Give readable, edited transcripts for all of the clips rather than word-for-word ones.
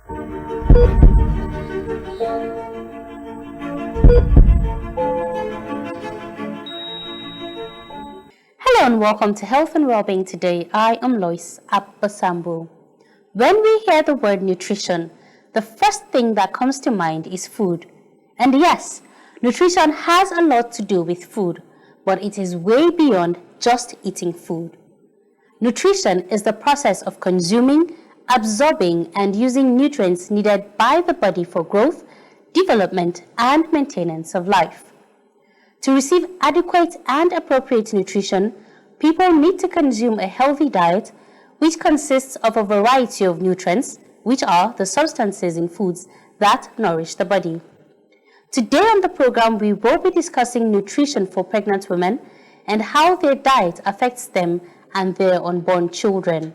Hello and welcome to Health and Wellbeing Today. I am Lois Abasambu. When we hear the word nutrition, the first thing that comes to mind is food. And yes, nutrition has a lot to do with food, but it is way beyond just eating food. Nutrition is the process of consuming, absorbing, and using nutrients needed by the body for growth, development, and maintenance of life. To receive adequate and appropriate nutrition, people need to consume a healthy diet, which consists of a variety of nutrients, which are the substances in foods that nourish the body. Today on the program, we will be discussing nutrition for pregnant women and how their diet affects them and their unborn children.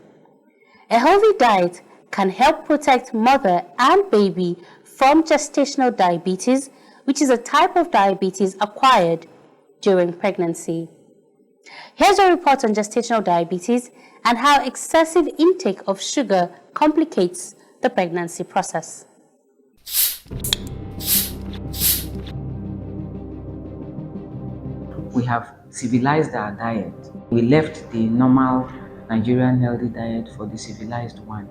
A healthy diet can help protect mother and baby from gestational diabetes, which is a type of diabetes acquired during pregnancy. Here's a report on gestational diabetes and how excessive intake of sugar complicates the pregnancy process. We have civilized our diet. We left the normal Nigerian healthy diet for the civilized one.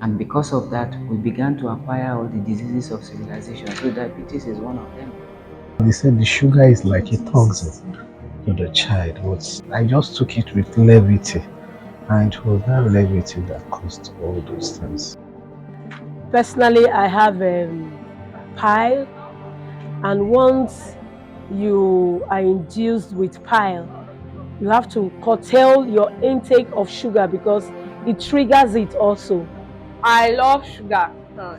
And because of that, we began to acquire all the diseases of civilization. So diabetes is one of them. They said the sugar is like a toxin to the child, but I just took it with levity, and it was that levity that caused all those things. Personally, I have a pile, and once you are induced with pile, you have to curtail your intake of sugar because it triggers it also. I love sugar.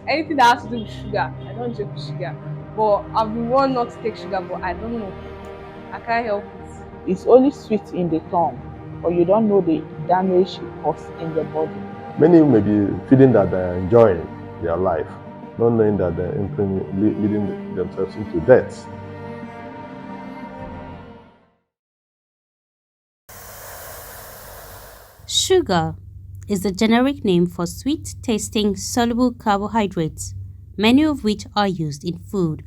Anything that has to do with sugar, I don't joke with sugar. But I've been warned not to take sugar, but I don't know. I can't help it. It's only sweet in the tongue, but you don't know the damage it causes in the body. Many may be feeling that they're enjoying their life, not knowing that they're leading themselves into death. Sugar is the generic name for sweet-tasting soluble carbohydrates, many of which are used in food.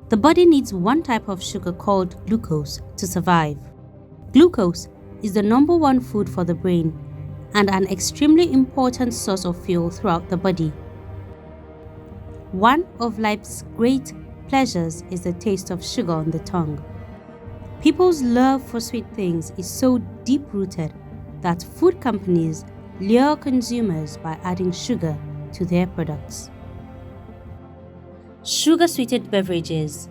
The body needs one type of sugar called glucose to survive. Glucose is the number one food for the brain and an extremely important source of fuel throughout the body. One of life's great pleasures is the taste of sugar on the tongue. People's love for sweet things is so deep-rooted that food companies lure consumers by adding sugar to their products. Sugar-sweetened beverages,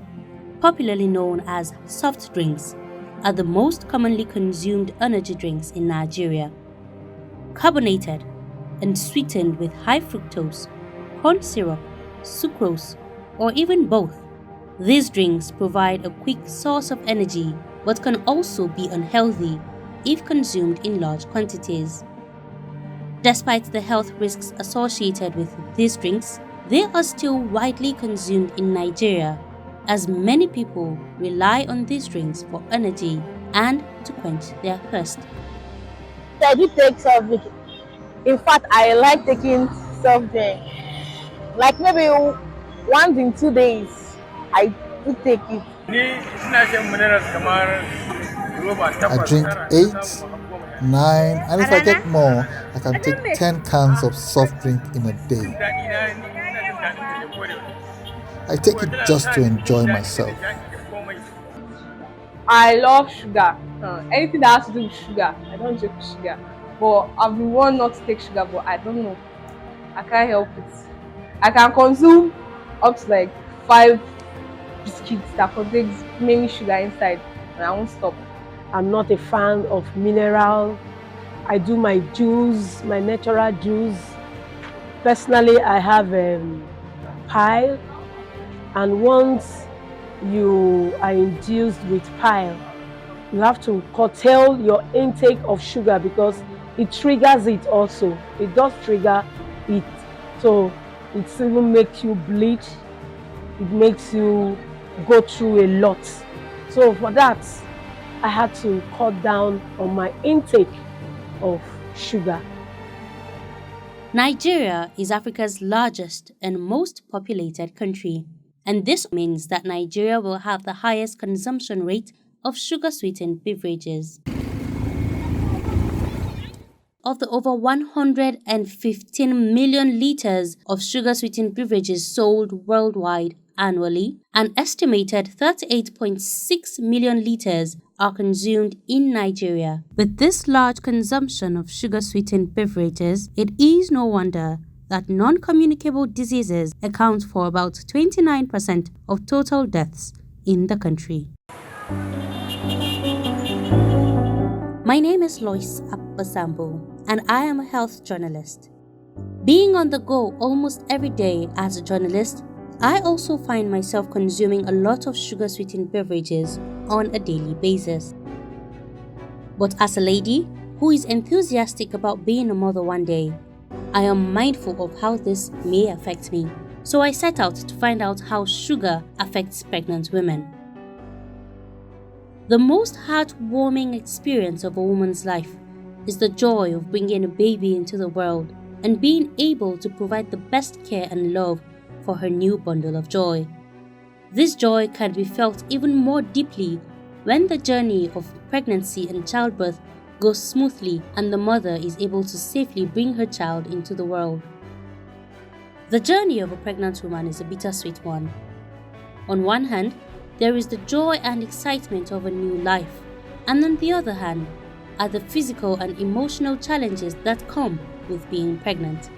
popularly known as soft drinks, are the most commonly consumed energy drinks in Nigeria. Carbonated and sweetened with high fructose, corn syrup, sucrose, or even both, these drinks provide a quick source of energy but can also be unhealthy if consumed in large quantities. Despite the health risks associated with these drinks, they are still widely consumed in Nigeria, as many people rely on these drinks for energy and to quench their thirst. I do take soft drink. In fact, I like taking soft drink. Like maybe once in 2 days, I do take it. I drink 8, 9, and if I get more, I can take 10 cans of soft drink in a day. I take it just to enjoy myself. I love sugar. Anything that has to do with sugar, I don't joke with sugar. But I've been warned not to take sugar, but I don't know. I can't help it. I can consume up to like 5 biscuits that contains many sugar inside, and I won't stop. I'm not a fan of mineral. I do my juice, my natural juice. Personally, I have a pile, and once you are induced with pile, you have to curtail your intake of sugar because it triggers it also. It does trigger it. So it even makes you bleed. It makes you go through a lot. So for that, I had to cut down on my intake of sugar. Nigeria is Africa's largest and most populated country, and this means that Nigeria will have the highest consumption rate of sugar-sweetened beverages. Of the over 115 million liters of sugar-sweetened beverages sold worldwide annually, an estimated 38.6 million liters are consumed in Nigeria. With this large consumption of sugar-sweetened beverages, it is no wonder that non-communicable diseases account for about 29% of total deaths in the country. My name is Lois Abasambo, and I am a health journalist. Being on the go almost every day as a journalist, I also find myself consuming a lot of sugar-sweetened beverages on a daily basis. But as a lady who is enthusiastic about being a mother one day, I am mindful of how this may affect me. So I set out to find out how sugar affects pregnant women. The most heartwarming experience of a woman's life is the joy of bringing a baby into the world and being able to provide the best care and love for her new bundle of joy. This joy can be felt even more deeply when the journey of pregnancy and childbirth goes smoothly and the mother is able to safely bring her child into the world. The journey of a pregnant woman is a bittersweet one. On one hand, there is the joy and excitement of a new life, and on the other hand, are the physical and emotional challenges that come with being pregnant.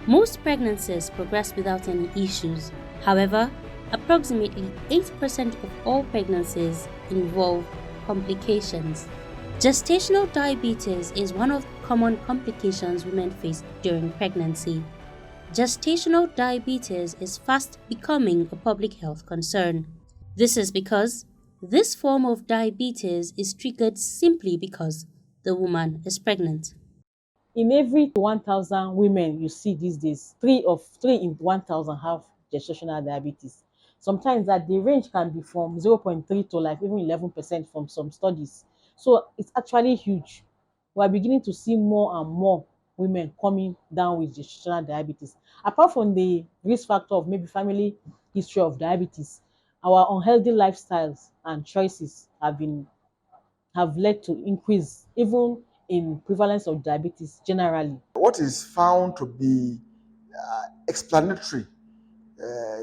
Most pregnancies progress without any issues. However, approximately 8% of all pregnancies involve complications. Gestational diabetes is one of the common complications women face during pregnancy. Gestational diabetes is fast becoming a public health concern. This is because this form of diabetes is triggered simply because the woman is pregnant. In every 1,000 women you see these days, three in 1,000 have gestational diabetes. Sometimes that the range can be from 0.3 to like even 11% from some studies. So it's actually huge. We're beginning to see more and more women coming down with gestational diabetes. Apart from the risk factor of maybe family history of diabetes, our unhealthy lifestyles and choices have led to increase even in prevalence of diabetes generally. What is found to be explanatory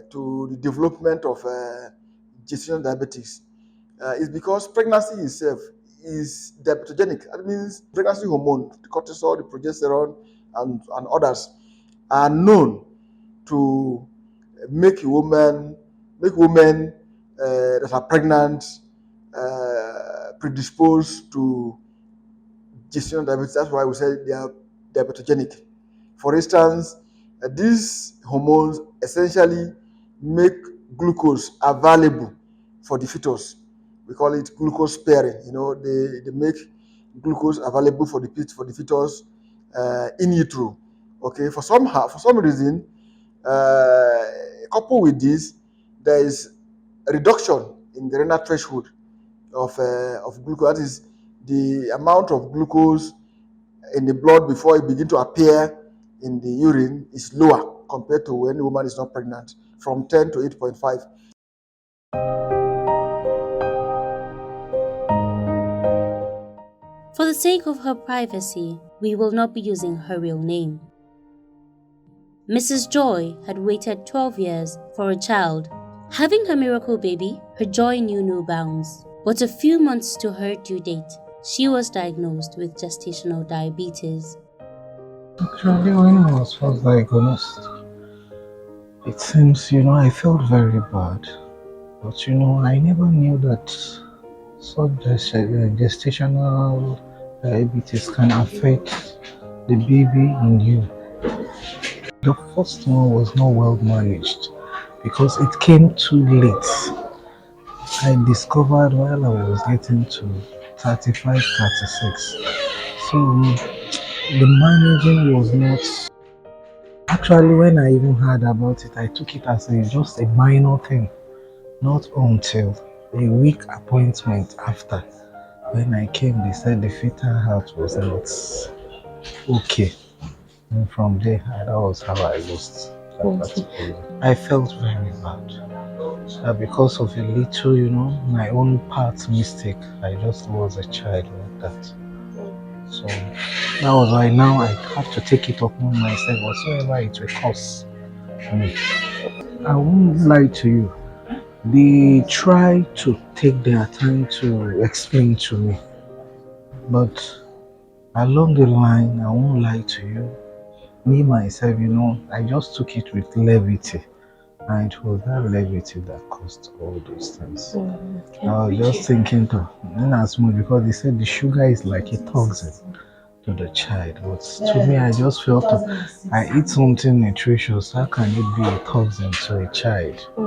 to the development of gestational diabetes is because pregnancy itself is diabetogenic. That means pregnancy hormone, the cortisol, the progesterone, and others are known to make women that are pregnant predisposed to gestational diabetes. That's why we say they are diabetogenic. For instance, these hormones essentially make glucose available for the fetus. We call it glucose sparing. They make glucose available for the fetus in utero. Okay, for some reason, coupled with this, there is a reduction in the renal threshold of glucose. That is the amount of glucose in the blood before it begins to appear in the urine is lower compared to when the woman is not pregnant, from 10 to 8.5. For the sake of her privacy, we will not be using her real name. Mrs. Joy had waited 12 years for a child. Having her miracle baby, her joy knew no bounds. But a few months to her due date, she was diagnosed with gestational diabetes. Actually, when I was first diagnosed, it seems, I felt very bad. But, I never knew that such gestational diabetes can affect the baby in you. The first one was not well managed because it came too late. I discovered while I was getting to 35, 36. So the managing was not. Actually, when I even heard about it, I took it as just a minor thing. Not until a week appointment after, when I came, they said the fetal health was not okay. And from there, that was how I lost that particular. I felt very bad. Because of a little, my own part mistake, I just was a child like that. So that was why now I have to take it upon myself, whatsoever it will cost me. I won't lie to you. They try to take their time to explain to me, but along the line, I won't lie to you. Me myself, I just took it with levity. And it was that levity that caused all those things. I was just thinking to, in as much because they said the sugar is like a toxin to the child. But to me, I just felt I eat something nutritious. How can it be a toxin to a child? So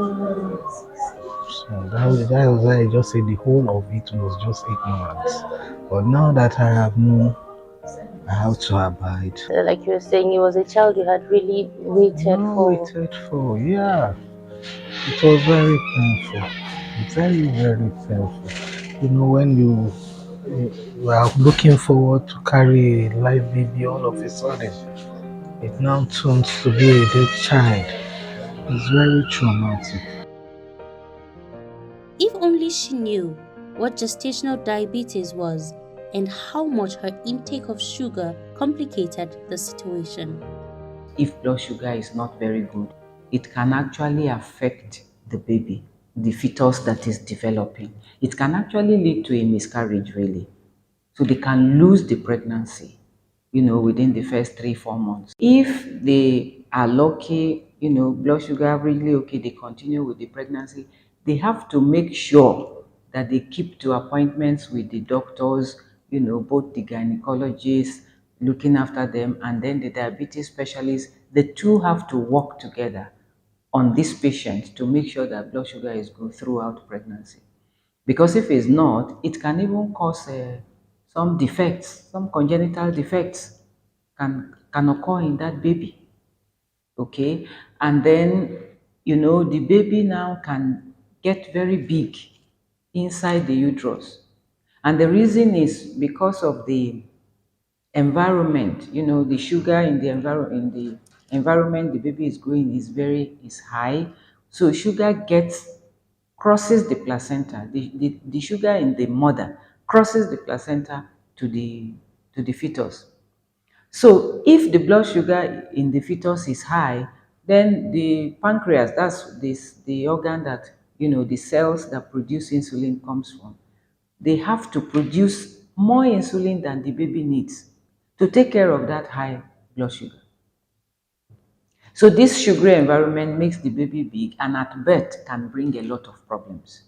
that was why I just said the whole of it was just ignorance. But now that I have known, I have to abide. Like you were saying, it was a child you had really waited for. Waited for, yeah. It was very painful. Very, very painful. When you are looking forward to carry a live baby, all of a sudden, it now turns to be a dead child. It's very traumatic. If only she knew what gestational diabetes was and how much her intake of sugar complicated the situation. If blood sugar is not very good, it can actually affect the baby, the fetus that is developing. It can actually lead to a miscarriage, really. So they can lose the pregnancy, within the first 3-4 months. If they are lucky, blood sugar averagely okay, they continue with the pregnancy, they have to make sure that they keep to appointments with the doctors, both the gynecologists looking after them and then the diabetes specialist. The two have to work together on this patient to make sure that blood sugar is good throughout pregnancy. Because if it's not, it can even cause some defects, some congenital defects can occur in that baby. Okay, and then the baby now can get very big inside the uterus, and the reason is because of the environment. The sugar in the environment the baby is growing is high, so sugar gets crosses the placenta. The sugar in the mother crosses the placenta to the fetus. So if the blood sugar in the fetus is high, then the pancreas, that's the organ that the cells that produce insulin comes from, they have to produce more insulin than the baby needs to take care of that high blood sugar. So this sugary environment makes the baby big and at birth can bring a lot of problems.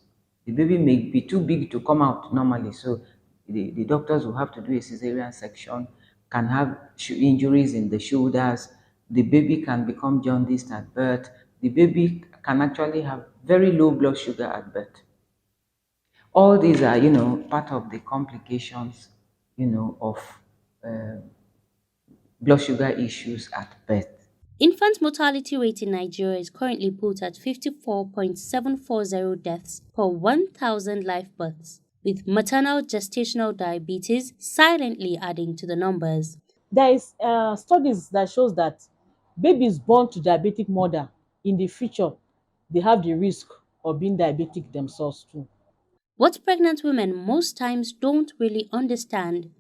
The baby may be too big to come out normally, so the doctors will have to do a cesarean section, can have injuries in the shoulders, the baby can become jaundiced at birth, the baby can actually have very low blood sugar at birth. All these are, part of the complications, of uh, blood sugar issues at birth. Infant mortality rate in Nigeria is currently put at 54.740 deaths per 1,000 live births, with maternal gestational diabetes silently adding to the numbers. There is studies that shows that babies born to diabetic mother in the future, they have the risk of being diabetic themselves too. What pregnant women most times don't really understand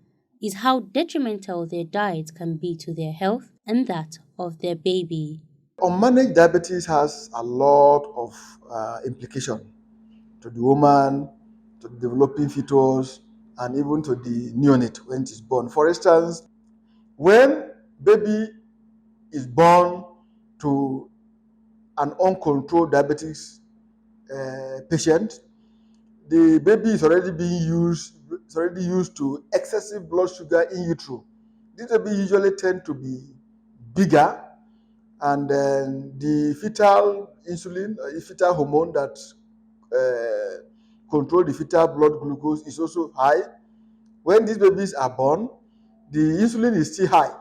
is how detrimental their diet can be to their health and that of their baby. Unmanaged diabetes has a lot of implication to the woman, to the developing fetus, and even to the neonate when it is born. For instance, when baby is born to an uncontrolled diabetes patient, the baby is already used to excessive blood sugar in utero. These baby usually tend to be bigger, and then the fetal insulin, fetal hormone that control the fetal blood glucose is also high. When these babies are born, the insulin is still high,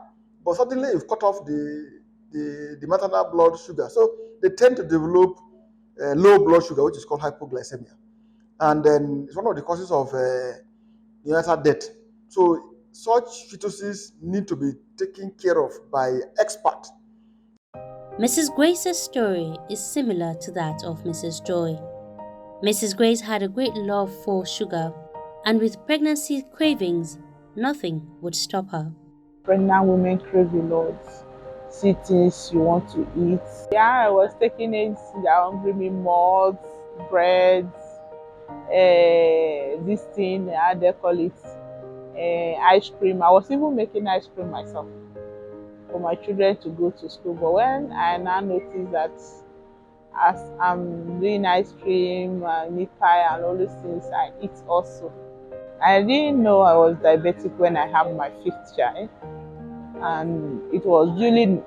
but suddenly you've cut off the maternal blood sugar. So they tend to develop low blood sugar, which is called hypoglycemia. And then it's one of the causes of neonatal death. So such fetuses need to be taken care of by experts. Mrs. Grace's story is similar to that of Mrs. Joy. Mrs. Grace had a great love for sugar, and with pregnancy cravings, nothing would stop her. Pregnant women crave a lot. See things you want to eat. Yeah, I was taking it that hungry me malts, bread, this thing, how they call it, ice cream. I was even making ice cream myself for my children to go to school. But when I now noticed that as I'm doing ice cream, meat pie, and all those things, I eat also. I didn't know I was diabetic when I had my fifth child, and it was during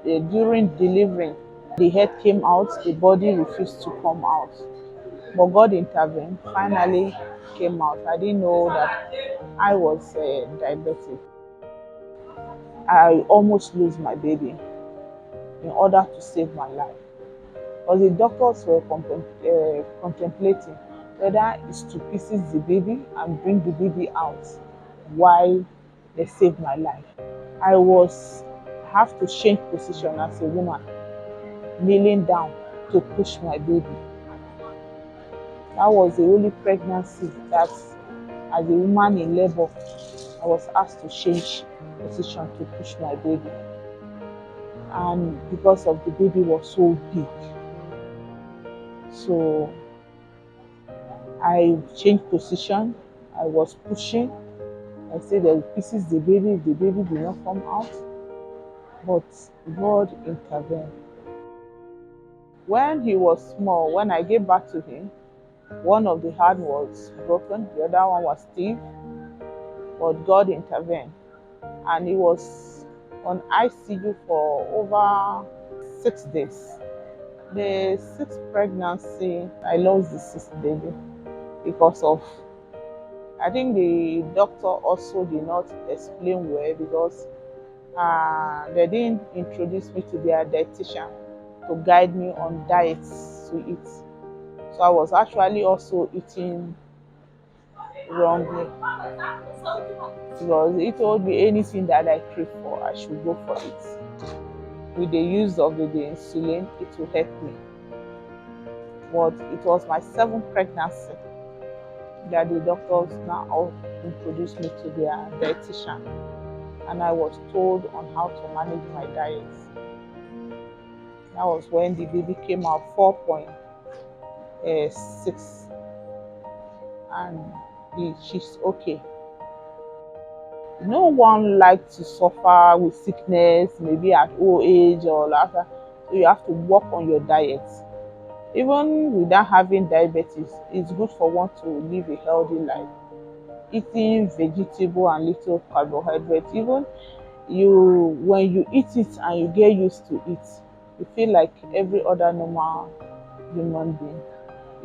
delivering. The head came out, the body refused to come out. But God intervened, finally came out. I didn't know that I was diabetic. I almost lose my baby in order to save my life. Because the doctors were contemplating whether it's to pieces the baby and bring the baby out while they save my life. I have to change position as a woman, kneeling down to push my baby. That was the only pregnancy that, as a woman in labor, I was asked to change position to push my baby. And because of the baby was so big, so I changed position. I was pushing. I said there were pieces the baby if the baby did not come out. But God intervened. When he was small, when I gave back to him, one of the hand was broken, the other one was stiff, but God intervened. And he was on ICU for over 6 days. The sixth pregnancy, I lost the sixth baby because of, I think the doctor also did not explain well because they didn't introduce me to their dietitian to guide me on diets to eat. So I was actually also eating wrongly because he told me anything that I crave for, I should go for it. With the use of the insulin, it will help me. But it was my seventh pregnancy that the doctors now introduced me to their dietitian, and I was told on how to manage my diet. That was when the baby came out 4.6, and she's okay. No one likes to suffer with sickness, maybe at old age or later. So you have to work on your diet. Even without having diabetes, it's good for one to live a healthy life. Eating vegetable and little carbohydrates, even when you eat it and you get used to it, you feel like every other normal human being.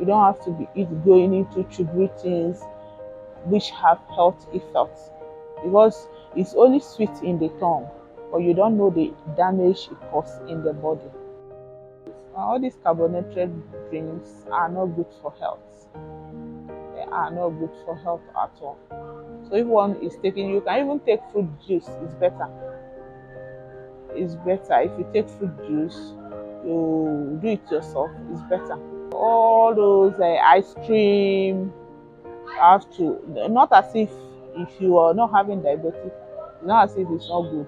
You don't have to be going into sugary things which have health effects, because it's only sweet in the tongue, but you don't know the damage it causes in the body. All these carbonated drinks are not good for health. They are not good for health at all. So if one is taking, you can even take fruit juice, it's better. It's better. If you take fruit juice, you do it yourself, it's better. All those ice cream, have to, not as if you are not having diabetes, not as if it's not good,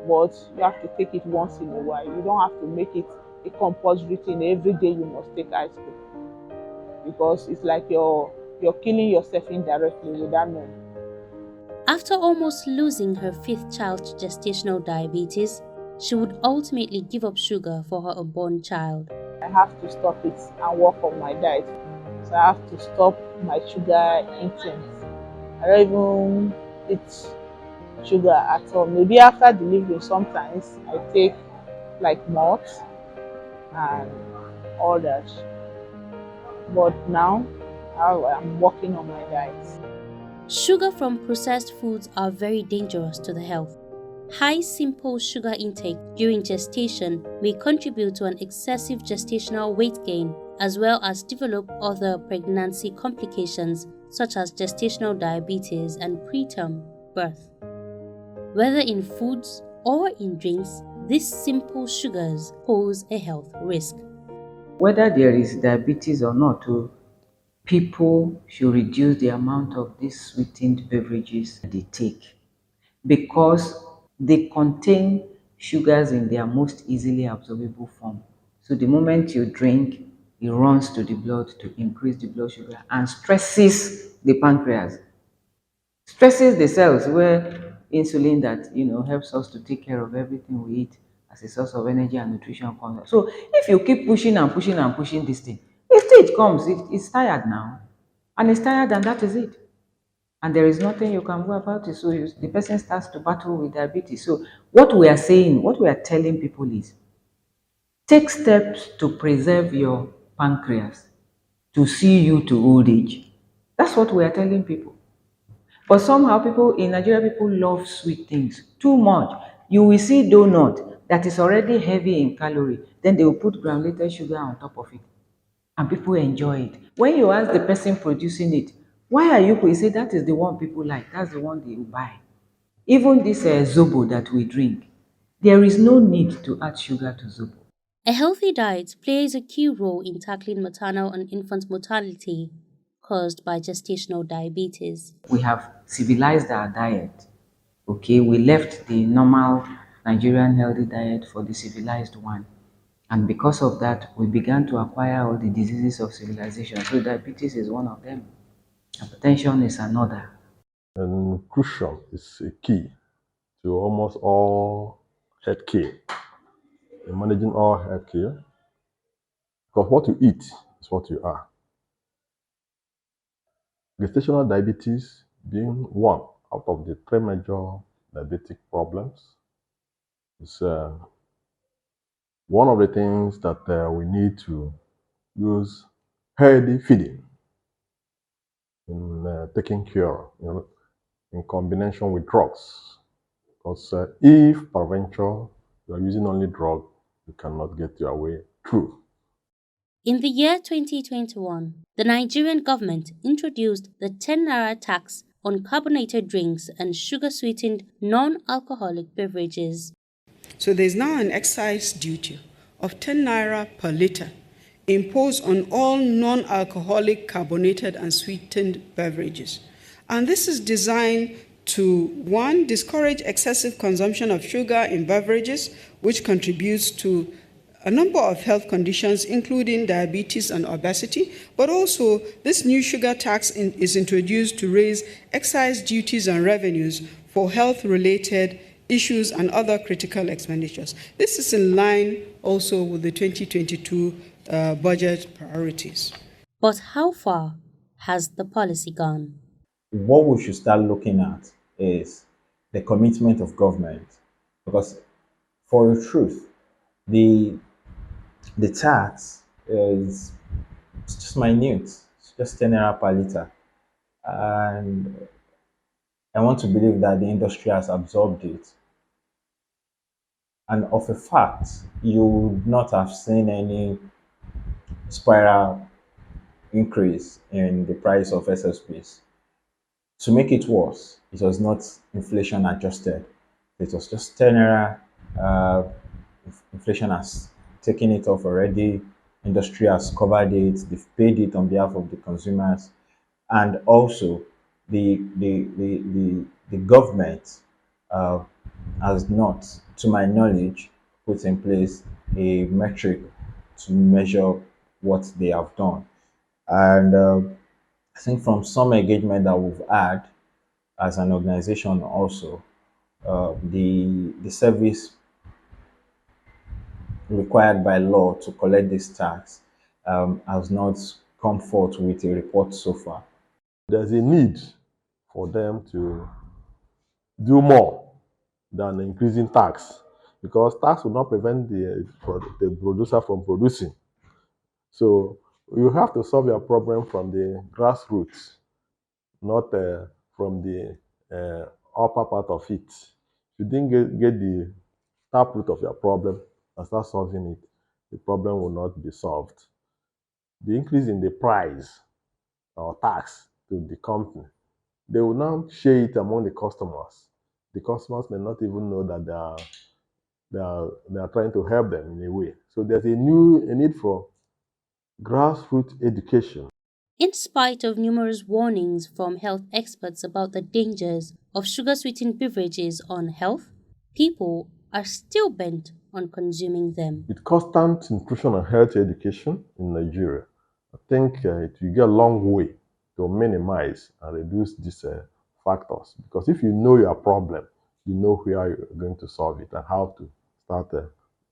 but you have to take it once in a while. You don't have to make it a compulsory thing. Every day you must take ice cream, because it's like you're killing yourself indirectly without knowing. After almost losing her fifth child to gestational diabetes, she would ultimately give up sugar for her unborn child. I have to stop it and work on my diet. So I have to stop my sugar intake. I don't even eat sugar at all. Maybe after delivery, sometimes I take like malt and all that. But now I'm working on my diet. Sugar from processed foods are very dangerous to the health. High simple sugar intake during gestation may contribute to an excessive gestational weight gain, as well as develop other pregnancy complications such as gestational diabetes and preterm birth. Whether in foods or in drinks, these simple sugars pose a health risk. Whether there is diabetes or not, people should reduce the amount of these sweetened beverages they take because they contain sugars in their most easily absorbable form. So the moment you drink, it runs to the blood to increase the blood sugar and stresses the pancreas, stresses the cells where insulin that helps us to take care of everything we eat as a source of energy and nutrition comes. So if you keep pushing and pushing and pushing this thing, a stage comes, it's tired now, and it's tired, and that is it. And there is nothing you can do about it. So the person starts to battle with diabetes. So what we are saying, what we are telling people is take steps to preserve your pancreas to see you to old age. That's what we are telling people. But somehow people in Nigeria, people love sweet things too much. You will see donut that is already heavy in calorie, then they will put granulated sugar on top of it, and people enjoy it. When you ask the person producing it, why are you say that is the one people like, that's the one they will buy. Even this zobo that we drink, there is no need to add sugar to zobo. A healthy diet plays a key role in tackling maternal and infant mortality caused by gestational diabetes. We have civilized our diet. Okay, we left the normal Nigerian healthy diet for the civilized one. And because of that, we began to acquire all the diseases of civilization. So diabetes is one of them. Hypertension is another. And nutrition is a key to almost all healthcare, in managing all healthcare, because what you eat is what you are. Gestational diabetes being one out of the three major diabetic problems is one of the things that we need to use healthy feeding in taking care of, in combination with drugs. Because if prevention, you are using only drug, you cannot get your way through. In the year 2021, the Nigerian government introduced the 10 naira tax on carbonated drinks and sugar sweetened non alcoholic beverages. So there's now an excise duty of 10 naira per litre imposed on all non-alcoholic carbonated and sweetened beverages. And this is designed to, one, discourage excessive consumption of sugar in beverages, which contributes to a number of health conditions, including diabetes and obesity, but also this new sugar tax is introduced to raise excise duties and revenues for health-related issues and other critical expenditures. This is in line also with the 2022 budget priorities. But how far has the policy gone? What we should start looking at is the commitment of government, because for the truth, the tax is just minute, it's just 10 naira per liter, and I want to believe that the industry has absorbed it. And of a fact, you would not have seen any spiral increase in the price of SSPs. To make it worse, it was not inflation adjusted. It was just 10 naira. Inflation has taken it off already. Industry has covered it. They've paid it on behalf of the consumers, and also the government uh, has not, to my knowledge, put in place a metric to measure what they have done. And I think from some engagement that we've had as an organization also, the service required by law to collect this tax has not come forth with a report so far. There's a need for them to do more than increasing tax, because tax will not prevent the producer from producing. So you have to solve your problem from the grassroots, not from the upper part of it. If you didn't get the taproot of your problem and start solving it, the problem will not be solved. The increase in the price or tax to the company, they will now share it among the customers. the customers may not even know that they are trying to help them in a way. So there's a need for grassroots education. In spite of numerous warnings from health experts about the dangers of sugar sweetened beverages on health, people are still bent on consuming them. With constant nutrition and health education in Nigeria, I think it will go a long way to minimize and reduce these factors. Because if you know your problem, you know where you're going to solve it and how to start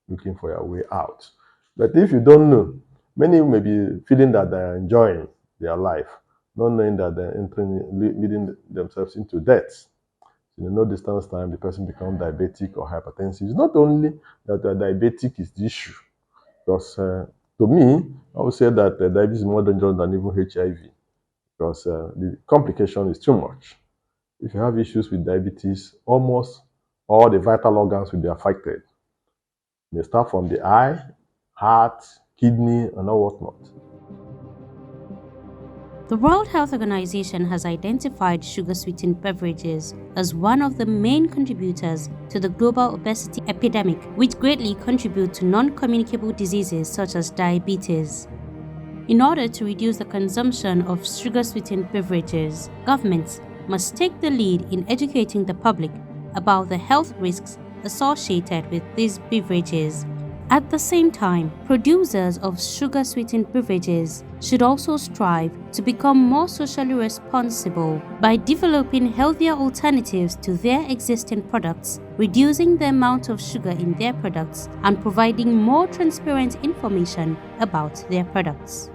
looking for your way out. But if you don't know, many may be feeling that they're enjoying their life, not knowing that they're leading themselves into debt. In a no distance time, the person becomes diabetic or hypertensive. It's not only that diabetic is the issue, because to me, I would say that diabetes is more dangerous than even HIV, because the complication is too much. If you have issues with diabetes, almost all the vital organs will be affected. They start from the eye, heart, kidney, and all whatnot. The World Health Organization has identified sugar sweetened beverages as one of the main contributors to the global obesity epidemic, which greatly contribute to non communicable diseases such as diabetes. In order to reduce the consumption of sugar sweetened beverages, governments must take the lead in educating the public about the health risks associated with these beverages. At the same time, producers of sugar sweetened beverages should also strive to become more socially responsible by developing healthier alternatives to their existing products, reducing the amount of sugar in their products, and providing more transparent information about their products.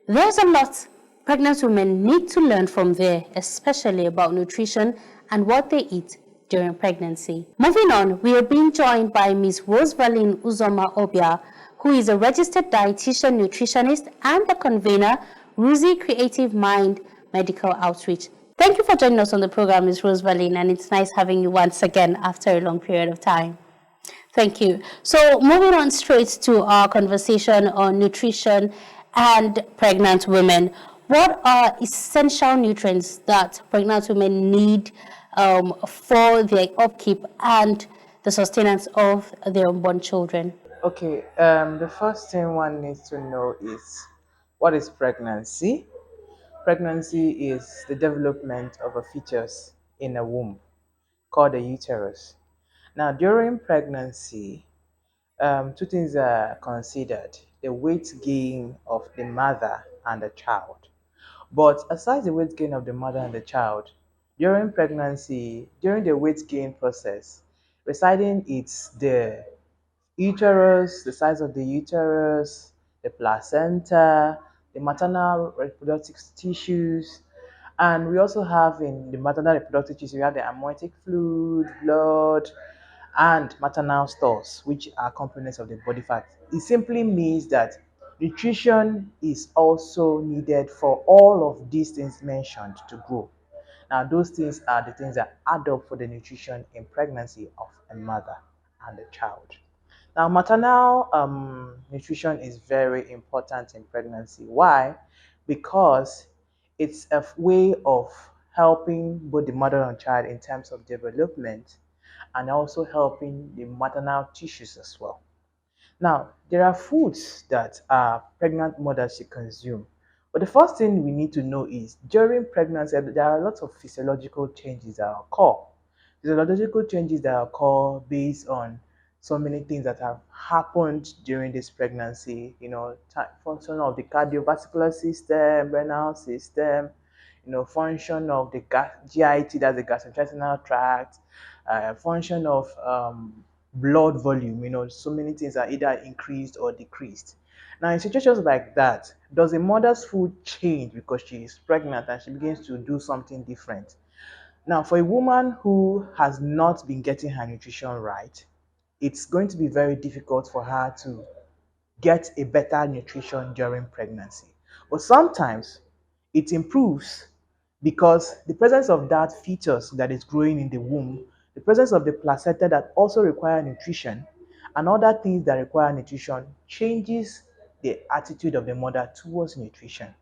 There's a lot pregnant women need to learn from there, especially about nutrition and what they eat during pregnancy. Moving on, we are being joined by Ms. Rosevalin Uzoma Obia, who is a registered dietitian nutritionist and the convener, Ruzi Creative Mind Medical Outreach. Thank you for joining us on the program, Ms. Rosevalin, and it's nice having you once again after a long period of time. Thank you. So moving on straight to our conversation on nutrition and pregnant women. What are essential nutrients that pregnant women need for their upkeep and the sustenance of their unborn children? Okay, the first thing one needs to know is what is pregnancy? Pregnancy is the development of a fetus in a womb called the uterus. Now, during pregnancy, two things are considered: the weight gain of the mother and the child. But aside the weight gain of the mother and the child, during pregnancy, during the weight gain process, residing it's the uterus, the size of the uterus, the placenta, the maternal reproductive tissues, and we also have in the maternal reproductive tissues, we have the amniotic fluid, blood, and maternal stores, which are components of the body fat. It simply means that nutrition is also needed for all of these things mentioned to grow. Now, those things are the things that add up for the nutrition in pregnancy of a mother and a child. Now, maternal nutrition is very important in pregnancy. Why? Because it's a way of helping both the mother and child in terms of development and also helping the maternal tissues as well. Now, there are foods that pregnant mothers should consume. But the first thing we need to know is during pregnancy, there are lots of physiological changes that occur. Physiological changes that occur based on so many things that have happened during this pregnancy, function of the cardiovascular system, renal system, function of the GIT, that's the gastrointestinal tract, function of blood volume, so many things are either increased or decreased. Now, in situations like that, does a mother's food change because she is pregnant and she begins to do something different? Now, for a woman who has not been getting her nutrition right, it's going to be very difficult for her to get a better nutrition during pregnancy. But sometimes it improves because the presence of that fetus that is growing in the womb, the presence of the placenta that also require nutrition, and other things that require nutrition changes the attitude of the mother towards nutrition.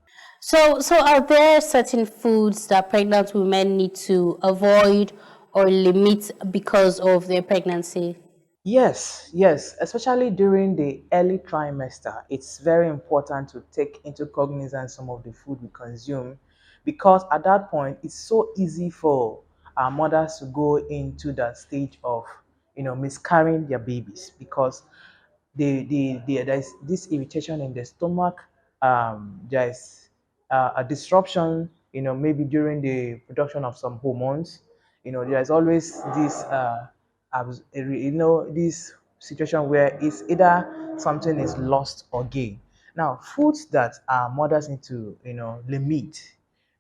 So are there certain foods that pregnant women need to avoid or limit because of their pregnancy? Yes, yes, especially during the early trimester, it's very important to take into cognizance some of the food we consume because at that point it's so easy for our mothers to go into that stage of miscarrying their babies because there's this irritation in the stomach. There's a disruption, maybe during the production of some hormones. There's always this, this situation where it's either something is lost or gained. Now, foods that our mothers need to, limit,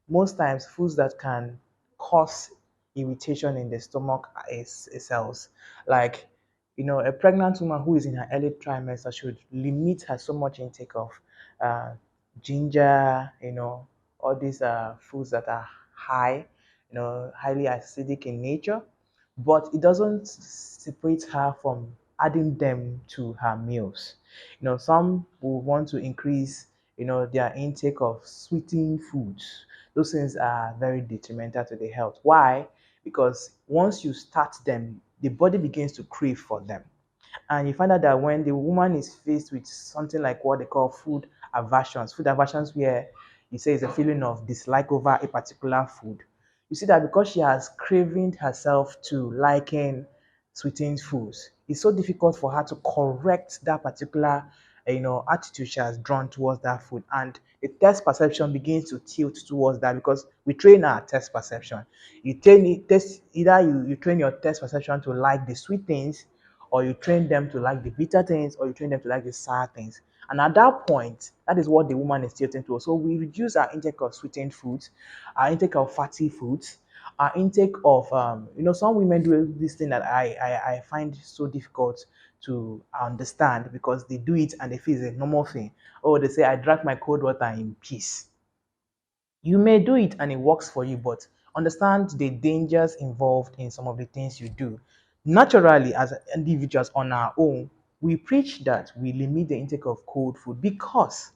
most times foods that can cause irritation in the stomach cells, like a pregnant woman who is in her early trimester should limit her so much intake of uh, ginger, all these foods that are high, highly acidic in nature, but it doesn't separate her from adding them to her meals. Some will want to increase, their intake of sweetened foods. Those things are very detrimental to the health. Why? Because once you start them, the body begins to crave for them. And you find out that when the woman is faced with something like what they call food aversions where you say it's a feeling of dislike over a particular food, you see that because she has craving herself to liking sweetened foods, it's so difficult for her to correct that particular attitude she has drawn towards that food, and the taste perception begins to tilt towards that because we train our taste perception. You train your taste perception to like the sweet things, or you train them to like the bitter things, or you train them to like the sour things. And at that point, that is what the woman is tilting towards. So we reduce our intake of sweetened foods, our intake of fatty foods, our intake of some women do this thing that I find so difficult to understand because they do it and they feel it's a normal thing. Oh, they say I drank my cold water in peace. You may do it and it works for you, but understand the dangers involved in some of the things you do. Naturally, as individuals on our own, we preach that we limit the intake of cold food because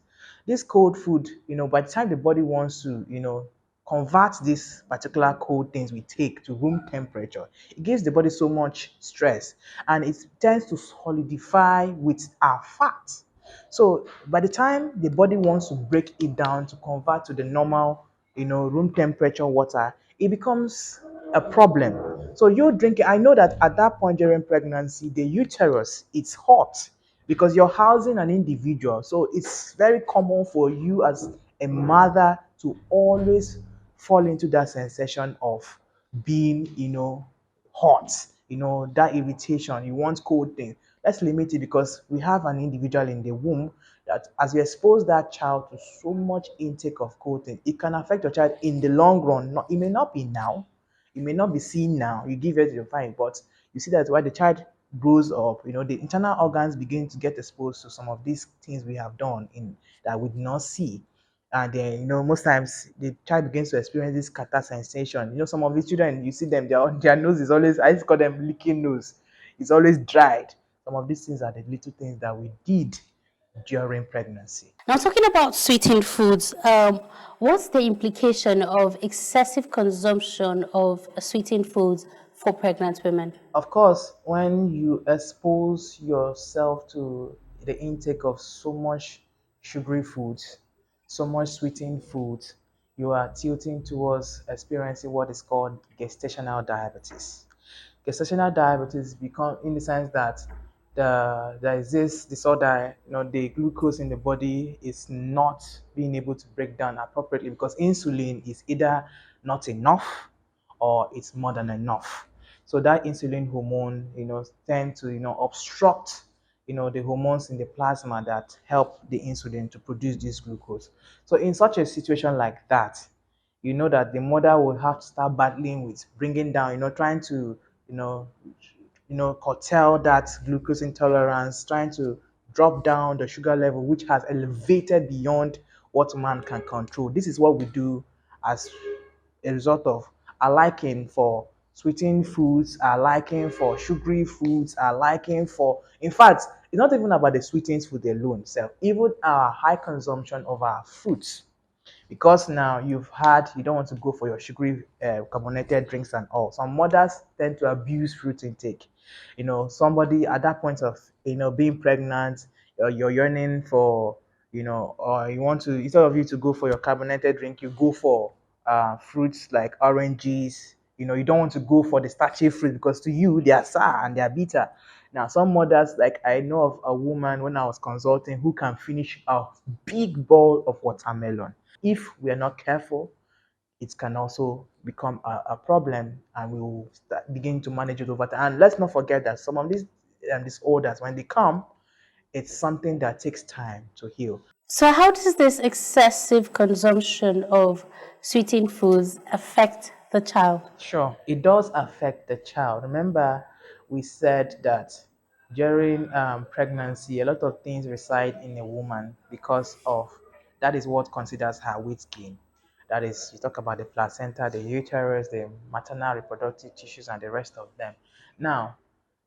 this cold food, by the time the body wants to, convert these particular cold things we take to room temperature, it gives the body so much stress and it tends to solidify with our fat. So by the time the body wants to break it down to convert to the normal, room temperature water, it becomes a problem. So you drink it. I know that at that point during pregnancy, the uterus it's hot because you're housing an individual. So it's very common for you as a mother to always fall into that sensation of being, hot, that irritation. You want cold things. Let's limit it because we have an individual in the womb that as you expose that child to so much intake of cold things, it can affect your child in the long run. It may not be now, it may not be seen now. You give it to your fine, but you see that while the child grows up, the internal organs begin to get exposed to some of these things we have done in that we did not see. And then, most times the child begins to experience this catarrh sensation. Some of these children, you see them, their nose is always, I used to call them licking nose. It's always dried. Some of these things are the little things that we did during pregnancy. Now, talking about sweetened foods, what's the implication of excessive consumption of sweetened foods for pregnant women? Of course, when you expose yourself to the intake of so much sugary foods, so much sweetened foods, you are tilting towards experiencing what is called gestational diabetes. Gestational diabetes become in the sense that there is this disorder, the glucose in the body is not being able to break down appropriately because insulin is either not enough or it's more than enough. So that insulin hormone, tend to, obstruct, the hormones in the plasma that help the insulin to produce this glucose. So in such a situation like that, you know that the mother will have to start battling with bringing down, trying to, you know, curtail that glucose intolerance, trying to drop down the sugar level, which has elevated beyond what man can control. This is what we do as a result of our liking for sweetened foods, our liking for sugary foods, our liking for, in fact, it's not even about the sweetened food alone, self, even our high consumption of our fruits because now you don't want to go for your sugary carbonated drinks and all. Some mothers tend to abuse fruit intake. Somebody at that point of being pregnant, you're yearning for or you want to, instead of you to go for your carbonated drink, you go for fruits like oranges. You don't want to go for the starchy fruit because to you they are sour and they are bitter. Now, some mothers, like I know of a woman when I was consulting, who can finish a big bowl of watermelon. If we are not careful, it can also become a problem, and we will begin to manage it over time. And let's not forget that some of these disorders, when they come, it's something that takes time to heal. So, how does this excessive consumption of sweetened foods affect the child? Sure, it does affect the child. Remember, we said that during pregnancy, a lot of things reside in a woman because of that is what considers her weight gain. That is, you talk about the placenta, the uterus, the maternal reproductive tissues, and the rest of them. Now,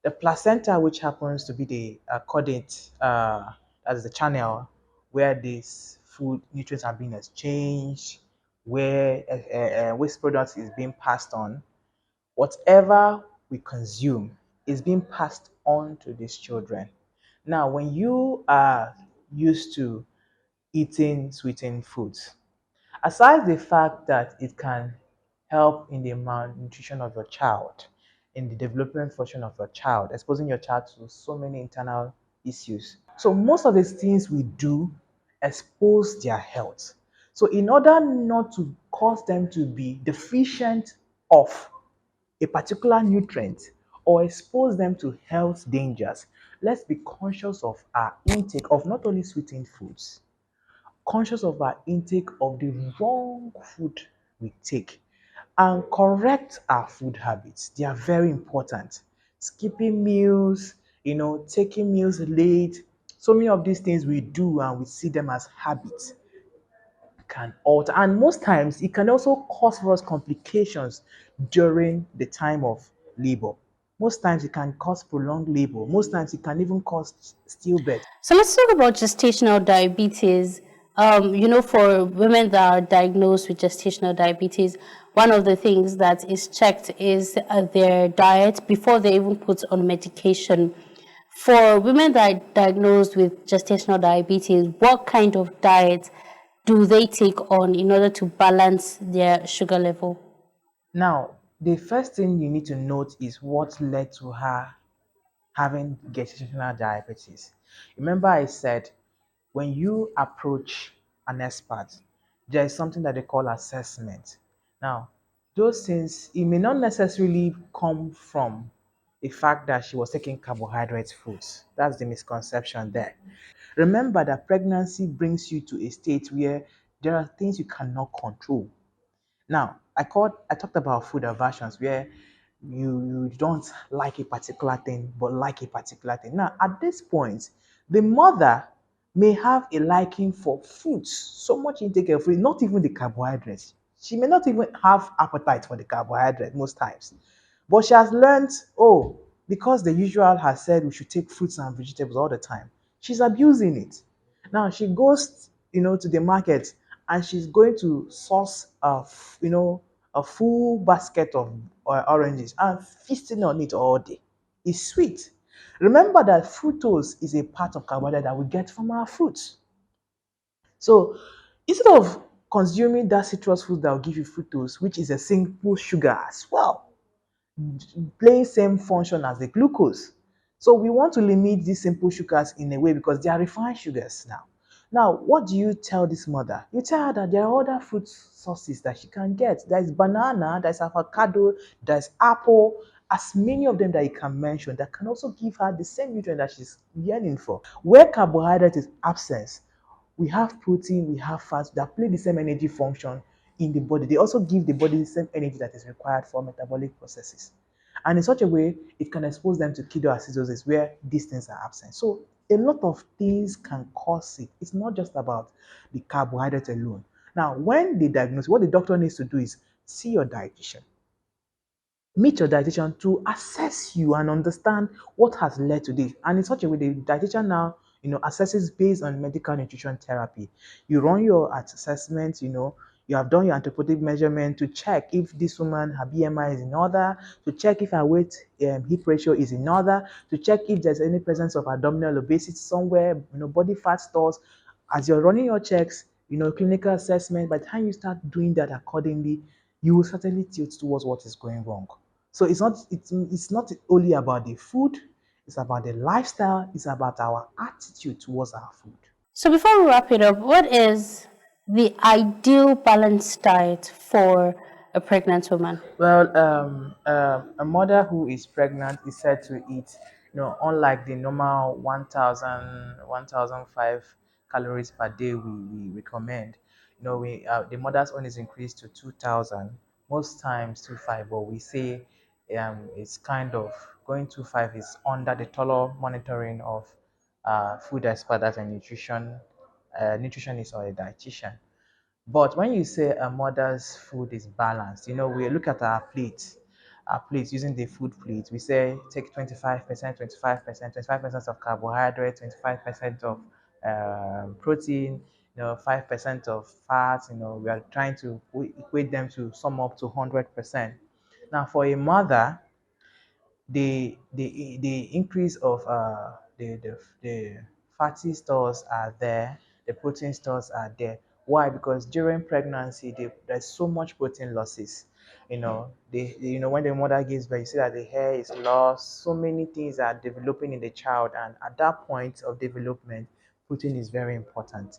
the placenta, which happens to be the caudate, that is the channel where these food nutrients are being exchanged, where waste products is being passed on. Whatever we consume is being passed on to these children. Now, when you are used to eating sweetened foods, aside the fact that it can help in the malnutrition of your child, in the development function of your child, exposing your child to so many internal issues. So most of these things we do expose their health. So in order not to cause them to be deficient of a particular nutrient or expose them to health dangers, let's be conscious of our intake of not only sweetened foods, conscious of our intake of the wrong food we take, and correct our food habits. They are very important. Skipping meals, taking meals late. So many of these things we do and we see them as habits can alter. And most times it can also cause for us complications during the time of labor. Most times it can cause prolonged labor. Most times it can even cause stillbirth. So let's talk about gestational diabetes. For women that are diagnosed with gestational diabetes, one of the things that is checked is their diet before they even put on medication. For women that are diagnosed with gestational diabetes, what kind of diet do they take on in order to balance their sugar level? Now, the first thing you need to note is what led to her having gestational diabetes. Remember, I said when you approach an expert, there is something that they call assessment. Now, those things, it may not necessarily come from the fact that she was taking carbohydrate foods. That's the misconception there. Remember that pregnancy brings you to a state where there are things you cannot control. Now, I talked about food aversions where you don't like a particular thing but like a particular thing. Now, at this point, the mother may have a liking for foods, so much intake of food, not even the carbohydrates. She may not even have appetite for the carbohydrate most times. But she has learned, oh, because the usual has said we should take fruits and vegetables all the time, she's abusing it. Now she goes, to the market and she's going to source a full basket of oranges and feasting on it all day. It's sweet. Remember that fructose is a part of carbohydrate that we get from our fruits. So instead of consuming that citrus fruit that will give you fructose, which is a simple sugar as well, playing same function as the glucose. So we want to limit these simple sugars in a way because they are refined sugars now. Now, what do you tell this mother? You tell her that there are other fruit sources that she can get. There's banana, there's avocado, there's apple, as many of them that you can mention that can also give her the same nutrient that she's yearning for. Where carbohydrate is absent, we have protein, we have fats that play the same energy function in the body. They also give the body the same energy that is required for metabolic processes. And in such a way, it can expose them to ketoacidosis where these things are absent. So a lot of things can cause it. It's not just about the carbohydrate alone. Now, when they diagnose, what the doctor needs to do is see your dietitian, meet your dietitian to assess you and understand what has led to this. And in such a way, the dietitian now, assesses based on medical nutrition therapy. You run your assessment, you have done your anthropometric measurement to check if this woman, her BMI is in order, to check if her weight hip ratio is in order, to check if there's any presence of abdominal obesity somewhere, body fat stores. As you're running your checks, clinical assessment, by the time you start doing that accordingly, you will certainly tilt towards what is going wrong. So it's not only about the food, it's about the lifestyle, it's about our attitude towards our food. So before we wrap it up, what is the ideal balanced diet for a pregnant woman? Well, a mother who is pregnant is said to eat, unlike the normal 1,005 calories per day we recommend. The mother's own is increased to 2,000, most times 2,500, but we say it's kind of going 2,500 is under the thorough monitoring of food experts and nutritionist or a dietitian. But when you say a mother's food is balanced, we look at our plates using the food plate. We say take 25%, 25%, 25% of carbohydrate, 25% of protein, 5% of fat. We are trying to equate them to sum up to 100%. Now, for a mother, the increase of the fatty stores are there, the protein stores are there. Why? Because during pregnancy, there's so much protein losses. When the mother gives birth, you see that the hair is lost. So many things are developing in the child, and at that point of development, protein is very important.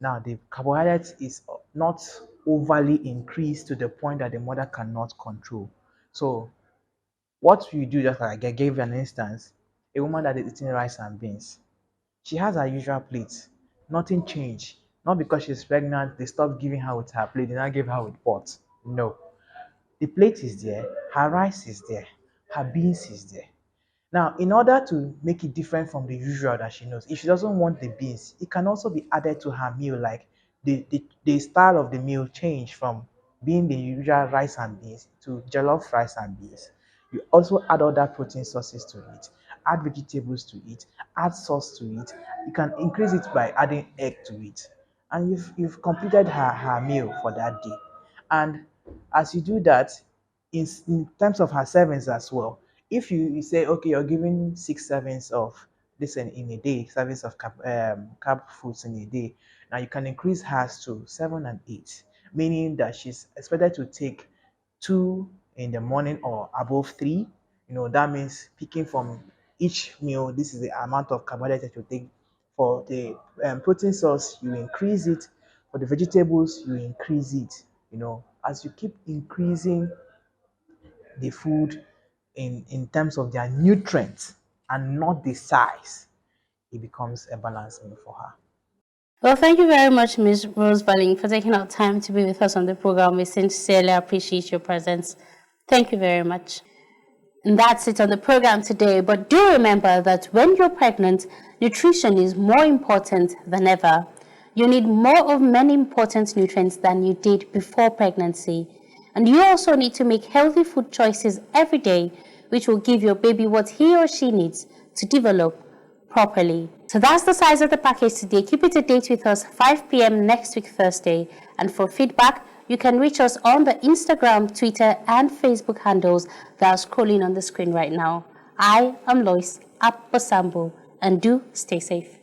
Now, the carbohydrate is not overly increased to the point that the mother cannot control. So what you do, just like I gave you an instance, a woman that is eating rice and beans, she has her usual plate. Nothing changed. Not because she's pregnant, they stopped giving her with her plate, they now give her with pot. No. The plate is there, her rice is there, her beans is there. Now, in order to make it different from the usual that she knows, if she doesn't want the beans, it can also be added to her meal, like the style of the meal change from being the usual rice and beans to jollof rice and beans. You also add other protein sources to it, add vegetables to it, add sauce to it. You can increase it by adding egg to it. And you've completed her meal for that day. And as you do that, in terms of her servings as well, if you say, okay, you're giving 6 servings of this in a day, servings of carb foods in a day, now you can increase hers to 7 and 8, meaning that she's expected to take 2 in the morning or above 3. That means picking from each meal, this is the amount of carbohydrate that you take. For the protein source, you increase it. For the vegetables, you increase it. As you keep increasing the food in terms of their nutrients and not the size, it becomes a balanced meal for her. Well, thank you very much, Ms. Rose Balling, for taking out time to be with us on the program. We sincerely appreciate your presence. Thank you very much. And that's it on the program today. But do remember that when you're pregnant, nutrition is more important than ever. You need more of many important nutrients than you did before pregnancy. And you also need to make healthy food choices every day, which will give your baby what he or she needs to develop properly. So that's the size of the package today. Keep it a date with us 5 p.m. next week, Thursday. And for feedback, you can reach us on the Instagram, Twitter, and Facebook handles that are scrolling on the screen right now. I am Lois Aposambo, and do stay safe.